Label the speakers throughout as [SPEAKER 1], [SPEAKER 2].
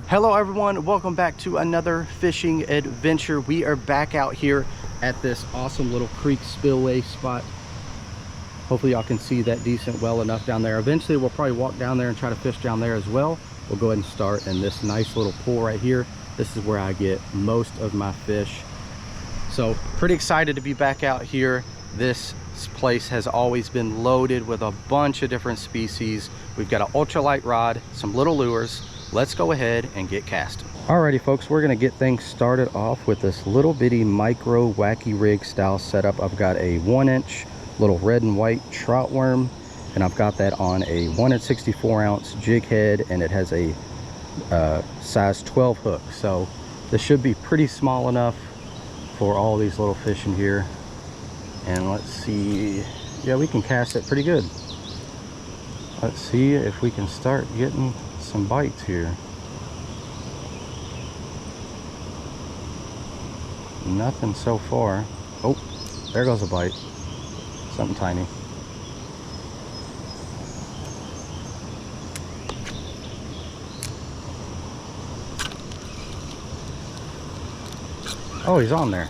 [SPEAKER 1] Hello everyone, welcome back to another fishing adventure. We are back out here at this awesome little creek spillway spot. Hopefully y'all can see that decent well enough down there. Eventually we'll probably walk down there and try to fish down there as well. We'll go ahead and start in this nice little pool right here. This is where I get most of my fish. So pretty excited to be back out here. This place has always been loaded with a bunch of different species. We've got an ultralight rod, some little lures. Let's go ahead and get casting. Alrighty folks, we're gonna get things started off with this little bitty micro wacky rig style setup. I've got a 1-inch little red and white trout worm, and I've got that on a 1 64 ounce jig head, and it has a size 12 hook. So this should be pretty small enough for all these little fish in here. And let's see, yeah, we can cast it pretty good. Let's see if we can start getting some bites here. Nothing so far. Oh, there goes a bite. Something tiny. Oh, he's on there.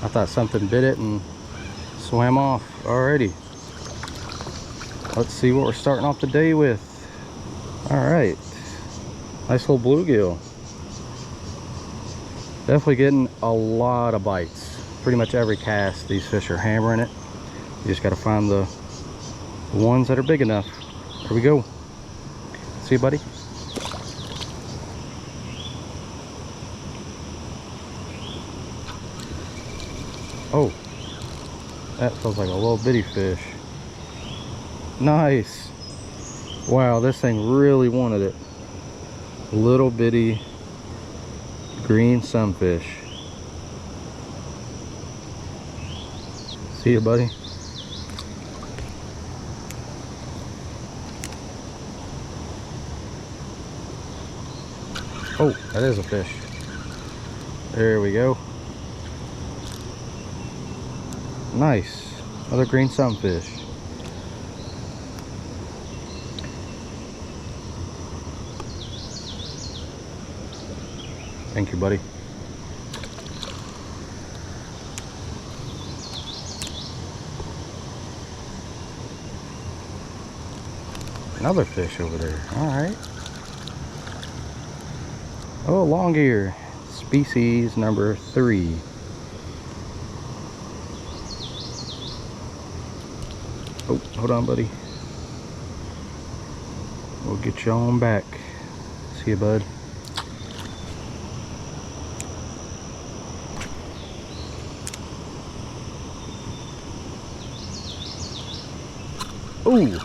[SPEAKER 1] I thought something bit it and swam off. Alrighty. Let's see what we're starting off the day with. Alright. Nice little bluegill. Definitely getting a lot of bites. Pretty much every cast, these fish are hammering it. You just got to find the ones that are big enough. Here we go. See you, buddy. Oh, that feels like a little bitty fish. Nice. Wow, this thing really wanted it. Little bitty green sunfish. See you, buddy. Oh, that is a fish. There we go. Nice. Another green sunfish. Thank you, buddy. Another fish over there. All right. Oh, long ear. Species number 3. Oh, hold on, buddy. We'll get you on back. See you, bud. Ooh,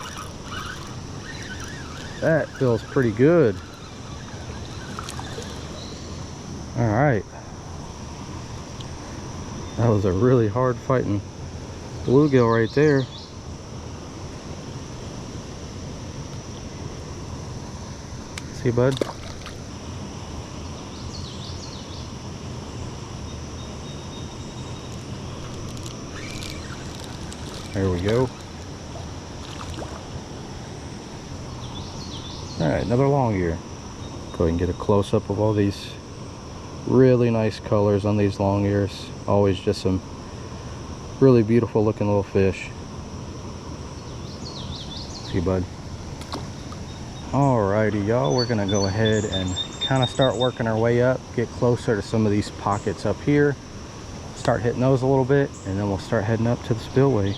[SPEAKER 1] that feels pretty good. All right, that was a really hard fighting bluegill right there. See you, bud. There we go. All right, another long ear. Go ahead and get a close-up of all these really nice colors on these long ears. Always just some really beautiful looking little fish. See you, bud. Alrighty, y'all, we're gonna go ahead and kind of start working our way up, get closer to some of these pockets up here, start hitting those a little bit, and then we'll start heading up to the spillway.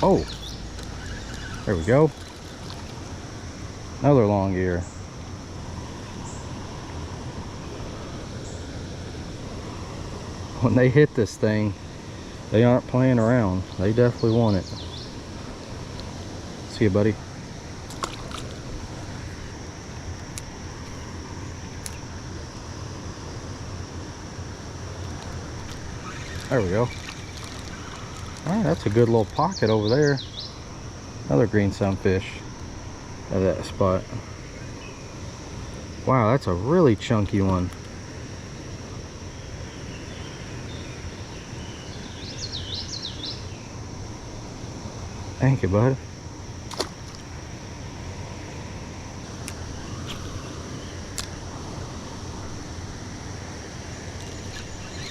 [SPEAKER 1] Oh, there we go. Another long ear. When they hit this thing, they aren't playing around. They definitely want it. See you, buddy. There we go. All right, that's a good little pocket over there. Another green sunfish at that spot. Wow, that's a really chunky one. Thank you, bud.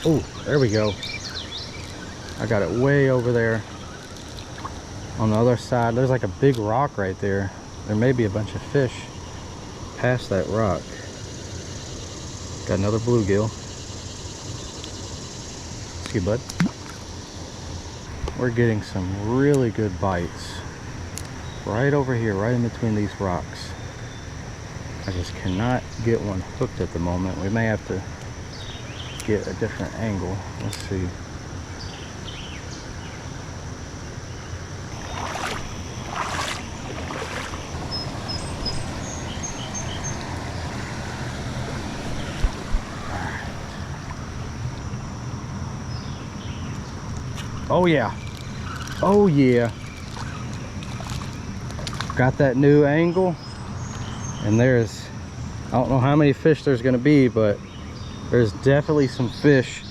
[SPEAKER 1] Oh, there we go. I got it way over there on the other side. There's like a big rock right there. There may be a bunch of fish past that rock. Got another bluegill. See, bud. We're getting some really good bites right over here, right in between these rocks. I just cannot get one hooked at the moment. We may have to get a different angle. Let's see. Oh yeah. Oh yeah. Got that new angle, and there's, I don't know how many fish there's gonna be, but there's definitely some fish.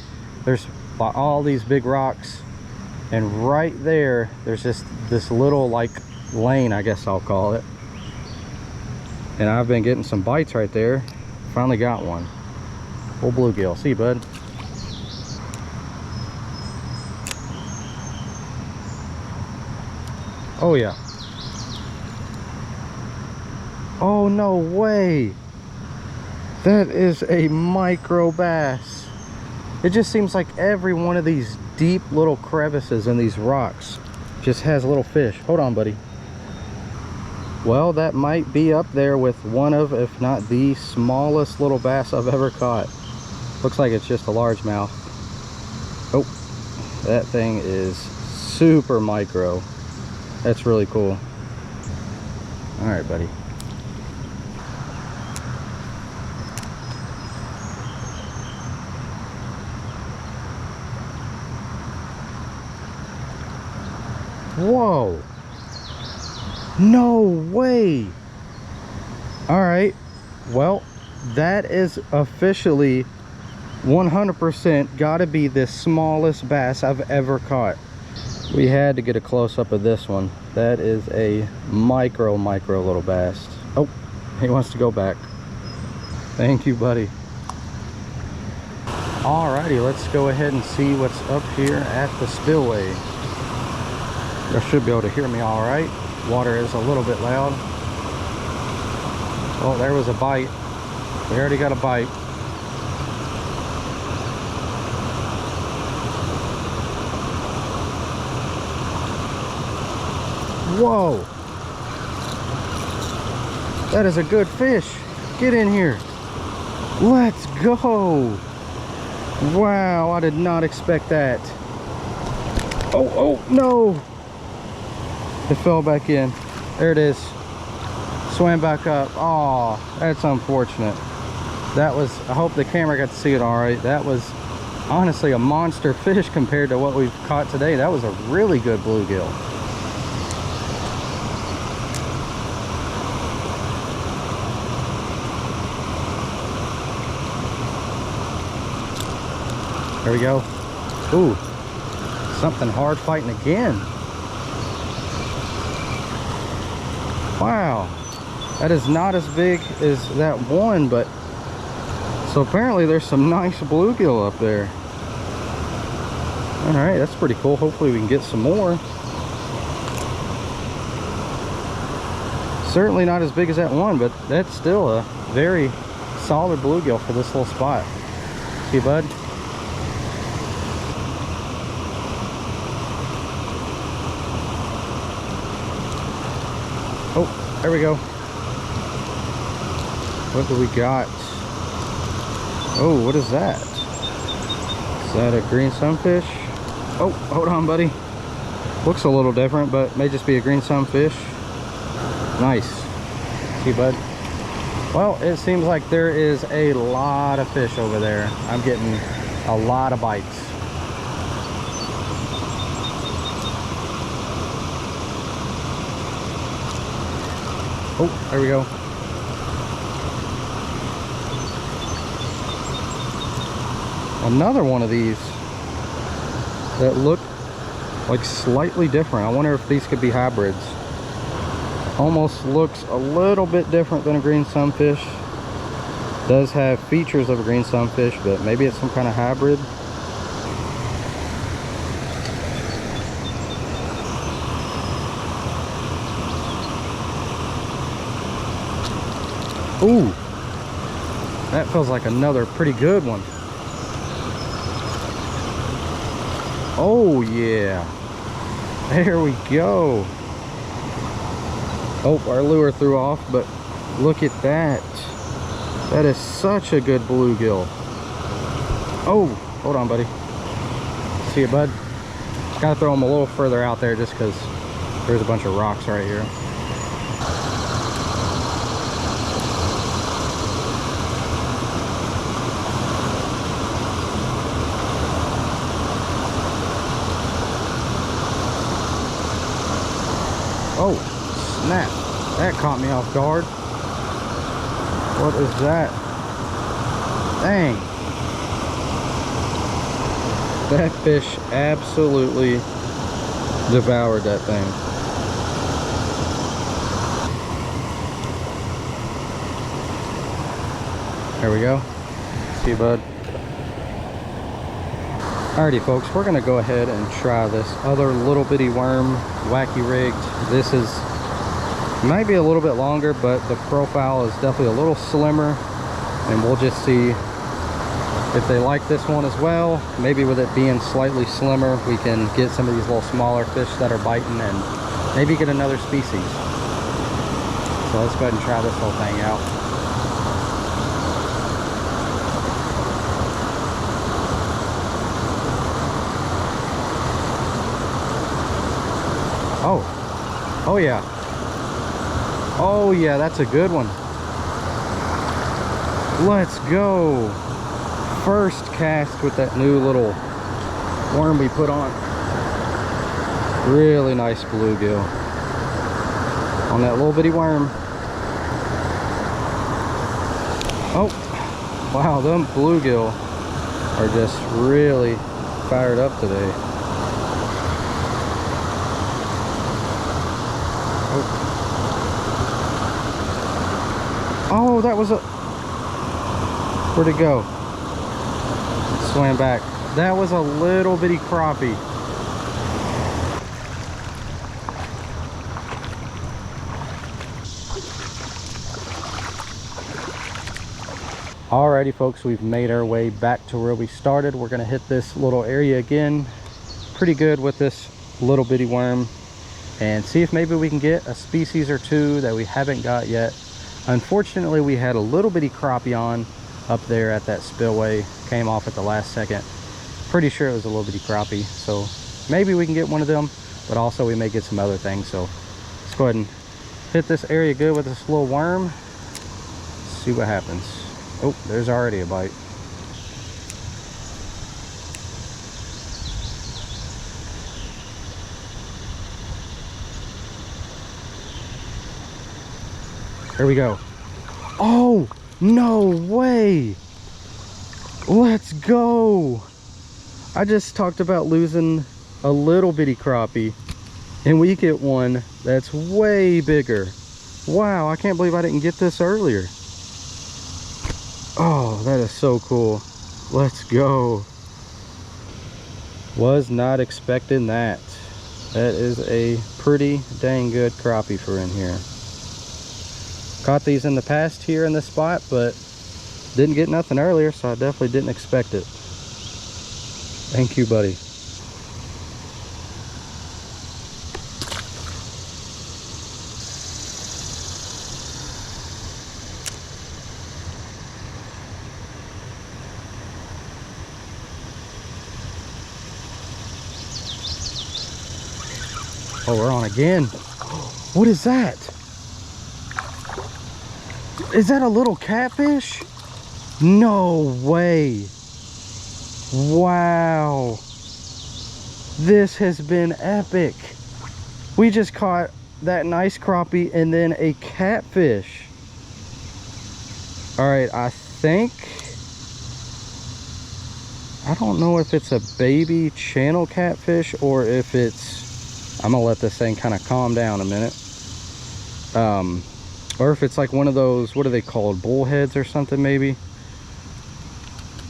[SPEAKER 1] There's by all these big rocks, and right there there's just this little like lane, I guess I'll call it, and I've been getting some bites right there. Finally got one. Old bluegill. See, bud. Oh yeah. Oh no way. That is a micro bass. It just seems like every one of these deep little crevices in these rocks just has little fish. Hold on, buddy. Well, that might be up there with one of, if not the smallest little bass I've ever caught. Looks like it's just a largemouth. Oh, that thing is super micro. That's really cool. All right, buddy. Whoa. No way. All right. Well, that is officially 100% gotta be the smallest bass I've ever caught. We had to get a close-up of this one. That is a micro little bass. Oh, he wants to go back. Thank you, buddy. Alrighty, let's go ahead and see what's up here at the spillway. You should be able to hear me all right. Water is a little bit loud. Oh, there was a bite. We already got a bite. Whoa, that is a good fish. Get in here. Let's go. Wow, I did not expect that. Oh no, it fell back in. There it is. Swam back up. Oh, that's unfortunate. That was, I hope the camera got to see it all right. That was honestly a monster fish compared to what we've caught today. That was a really good bluegill. There we go. Ooh, something hard fighting again. Wow, that is not as big as that one, but so apparently there's some nice bluegill up there. All right, that's pretty cool. Hopefully we can get some more. Certainly not as big as that one, but that's still a very solid bluegill for this little spot. See, bud? Oh, there we go. What do we got? Oh, what is that? Is that a green sunfish? Oh, hold on, buddy. Looks a little different, but may just be a green sunfish. Nice. See, bud? Well, it seems like there is a lot of fish over there. I'm getting a lot of bites. Oh, there we go. Another one of these that look like slightly different. I wonder if these could be hybrids. Almost looks a little bit different than a green sunfish. Does have features of a green sunfish, but maybe it's some kind of hybrid. Ooh, that feels like another pretty good one. Oh yeah, there we go. Oh, our lure threw off, but look at that. That is such a good bluegill. Oh, hold on, buddy. See you, bud? Gotta throw them a little further out there just because there's a bunch of rocks right here. Oh, snap. That caught me off guard. What is that? Dang. That fish absolutely devoured that thing. There we go. See you, bud. Alrighty folks, we're gonna go ahead and try this other little bitty worm, Wacky rigged. This is might be a little bit longer, but the profile is definitely a little slimmer, and we'll just see if they like this one as well. Maybe with it being slightly slimmer, we can get some of these little smaller fish that are biting and maybe get another species. So let's go ahead and try this whole thing out. Oh yeah. Oh yeah, that's a good one. Let's go. First cast with that new little worm we put on. Really nice bluegill on that little bitty worm. Oh, wow, them bluegill are just really fired up today. Oh, that was a... Where'd it go? Swam back. That was a little bitty crappie. Alrighty folks, we've made our way back to where we started. We're gonna hit this little area again. Pretty good with this little bitty worm, and see if maybe we can get a species or two that we haven't got yet. Unfortunately, we had a little bitty crappie on up there at that spillway. Came off at the last second. Pretty sure it was a little bitty crappie, so maybe we can get one of them, but also we may get some other things. So let's go ahead and hit this area good with this little worm. See what happens. Oh, there's already a bite. Here we go. Oh, no way. Let's go. I just talked about losing a little bitty crappie, and we get one that's way bigger. Wow, I can't believe I didn't get this earlier. Oh, that is so cool. Let's go. Was not expecting that. That is a pretty dang good crappie for in here. Caught these in the past here in this spot, but didn't get nothing earlier, so I definitely didn't expect it. Thank you, buddy. Oh, we're on again. What is that? Is that a little catfish? No way. Wow. This has been epic. We just caught that nice crappie and then a catfish. All right, I think I don't know if it's a baby channel catfish or if it's, I'm gonna let this thing kind of calm down a minute. Or if it's like one of those, what are they called, bullheads or something maybe.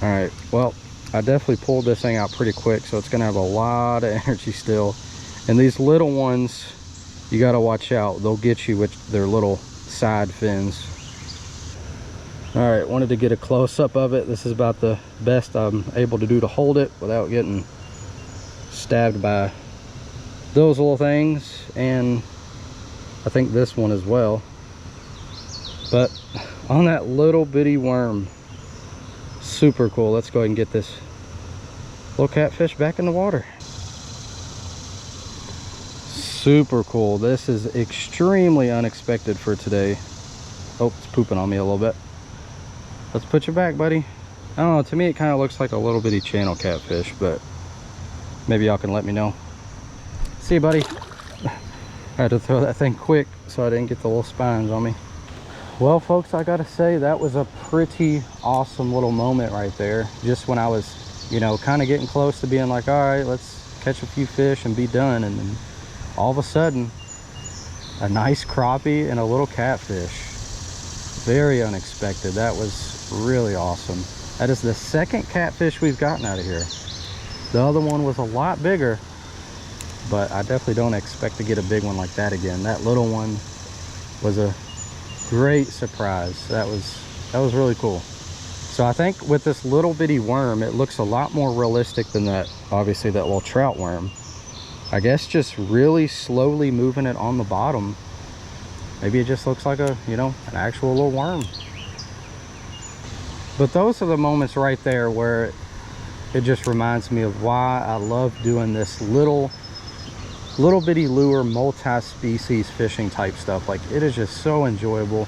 [SPEAKER 1] All right, well, I definitely pulled this thing out pretty quick, so it's gonna have a lot of energy still. And these little ones, you gotta watch out. They'll get you with their little side fins. All right, wanted to get a close-up of it. This is about the best I'm able to do to hold it without getting stabbed by those little things, and I think this one as well. But on that little bitty worm, super cool. Let's go ahead and get this little catfish back in the water. Super cool. This is extremely unexpected for today. Oh, it's pooping on me a little bit. Let's put you back, buddy. I don't know, to me it kind of looks like a little bitty channel catfish, but maybe y'all can let me know. See you, buddy. I had to throw that thing quick so I didn't get the little spines on me. Well, folks, I gotta say that was a pretty awesome little moment right there. Just when I was, you know, kind of getting close to being like, all right, let's catch a few fish and be done. And then all of a sudden, a nice crappie and a little catfish. Very unexpected. That was really awesome. That is the second catfish we've gotten out of here. The other one was a lot bigger, but I definitely don't expect to get a big one like that again. That little one was a great surprise. That was really cool. So I think with this little bitty worm, it looks a lot more realistic than that, obviously, that little trout worm. I guess just really slowly moving it on the bottom, maybe it just looks like a, you know, an actual little worm. But those are the moments right there where it just reminds me of why I love doing this little bitty lure, multi-species fishing type stuff. Like, it is just so enjoyable.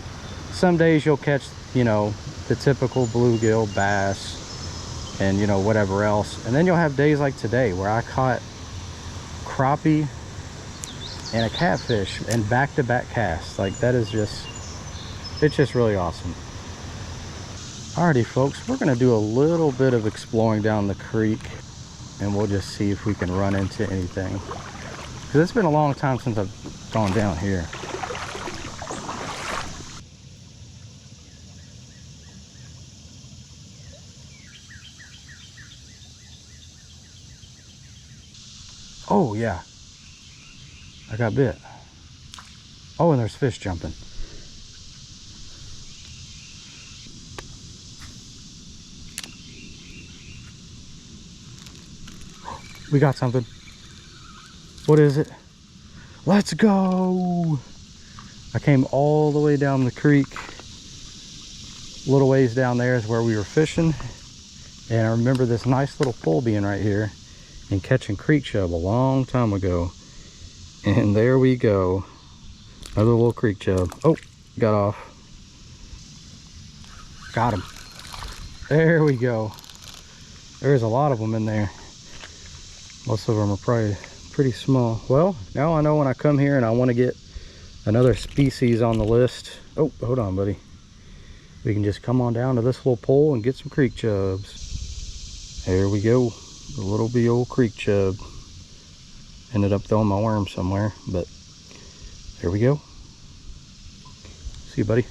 [SPEAKER 1] Some days you'll catch, you know, the typical bluegill, bass, and, you know, whatever else. And then you'll have days like today where I caught crappie and a catfish and back-to-back casts. Like, that is just, it's just really awesome. Alrighty, folks, we're gonna do a little bit of exploring down the creek, and we'll just see if we can run into anything, because it's been a long time since I've gone down here. Oh yeah, I got bit. Oh, and there's fish jumping. We got something. What is it? Let's go. I came all the way down the creek. A little ways down there is where we were fishing. And I remember this nice little pool being right here and catching creek chub a long time ago. And there we go. Another little creek chub. Oh, got off. Got him. There we go. There's a lot of them in there. Most of them are probably pretty small. Well, now I know when I come here and I want to get another species on the list. Oh, hold on, buddy. We can just come on down to this little pool and get some creek chubs. There we go. A little bitty old creek chub. Ended up throwing my worm somewhere, but here we go. See you, buddy.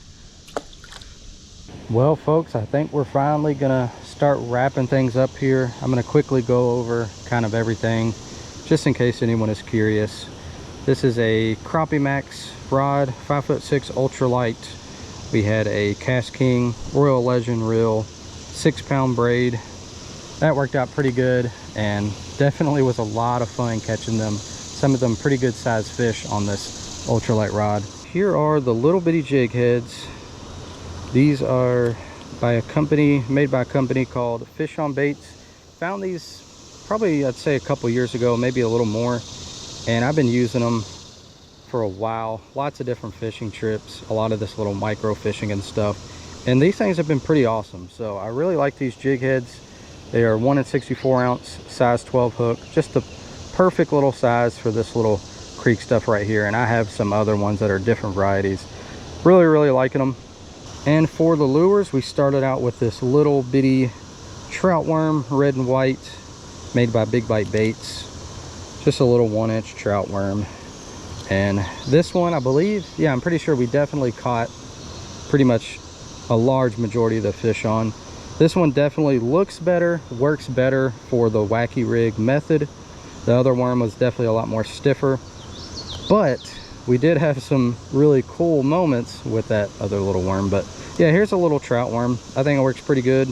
[SPEAKER 1] Well, folks, I think we're finally gonna start wrapping things up here. I'm gonna quickly go over kind of everything, just in case anyone is curious. This is a Crappie Max rod, 5'6" ultralight. We had a Cast King Royal Legend reel, 6-pound braid. That worked out pretty good, and definitely was a lot of fun catching them. Some of them pretty good sized fish on this ultralight rod. Here are the little bitty jig heads. These are by a company, made by a company called Fish on Baits. Found these probably, I'd say, a couple years ago, maybe a little more. And I've been using them for a while. Lots of different fishing trips, a lot of this little micro fishing and stuff. And these things have been pretty awesome. So I really like these jig heads. They are 1 64 ounce, size 12 hook. Just the perfect little size for this little creek stuff right here. And I have some other ones that are different varieties. Really liking them. And for the lures, we started out with this little bitty trout worm, red and white, made by Big Bite Baits. Just a little 1-inch trout worm. And this one, I believe, yeah, I'm pretty sure we definitely caught pretty much a large majority of the fish on. This one definitely looks better, works better for the Wacky rig method. The other worm was definitely a lot more stiffer, but we did have some really cool moments with that other little worm. But yeah, here's a little trout worm. I think it works pretty good.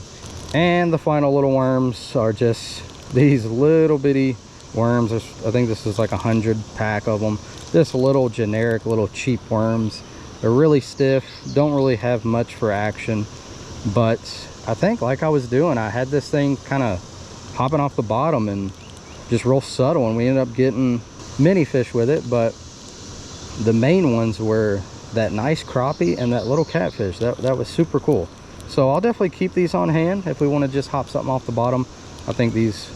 [SPEAKER 1] And the final little worms are just these little bitty worms. I think this is like 100 pack of them. Just little generic, little cheap worms. They're really stiff, don't really have much for action, but I think, like I was doing, I had this thing kind of hopping off the bottom and just real subtle, and we ended up getting many fish with it. But the main ones were that nice crappie and that little catfish. That was super cool. So I'll definitely keep these on hand if we want to just hop something off the bottom. I think these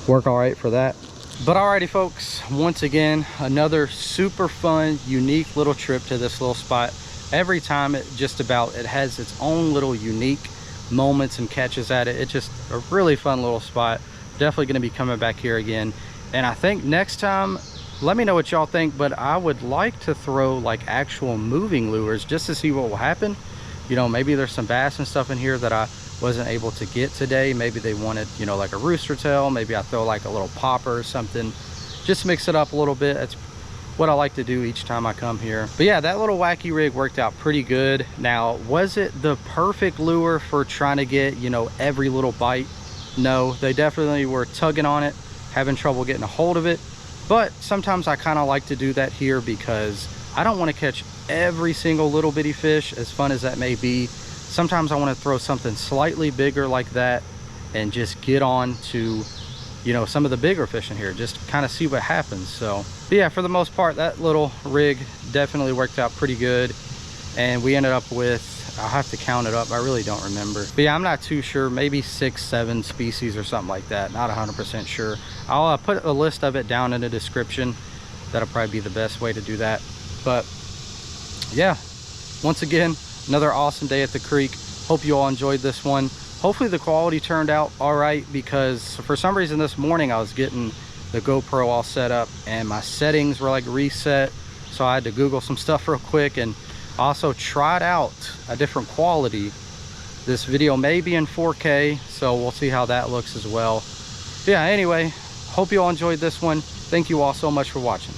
[SPEAKER 1] work all right for that. But alrighty folks, once again, another super fun, unique little trip to this little spot. Every time it has its own little unique moments and catches at it. It's just a really fun little spot. Definitely going to be coming back here again. And I think next time, let me know what y'all think, but I would like to throw like actual moving lures just to see what will happen. You know, maybe there's some bass and stuff in here that I wasn't able to get today. Maybe they wanted, you know, like a rooster tail. Maybe I throw like a little popper or something. Just mix it up a little bit. That's what I like to do each time I come here. But yeah, that little Wacky rig worked out pretty good. Now, was it the perfect lure for trying to get, you know, every little bite? No, they definitely were tugging on it, having trouble getting a hold of it. But sometimes I kind of like to do that here because I don't want to catch every single little bitty fish, as fun as that may be. Sometimes I want to throw something slightly bigger like that and just get on to, you know, some of the bigger fish in here, just kind of see what happens. So but yeah, for the most part, that little rig definitely worked out pretty good. And we ended up with, I'll have to count it up, I really don't remember, but yeah, I'm not too sure, maybe 6-7 species or something like that. Not 100% sure. I'll put a list of it down in the description. That'll probably be the best way to do that. But yeah, once again, another awesome day at the creek. Hope you all enjoyed this one. Hopefully the quality turned out all right, because for some reason this morning I was getting the GoPro all set up and my settings were like reset, so I had to Google some stuff real quick and also tried out a different quality. This video may be in 4K, so we'll see how that looks as well. But yeah, anyway, hope you all enjoyed this one. Thank you all so much for watching.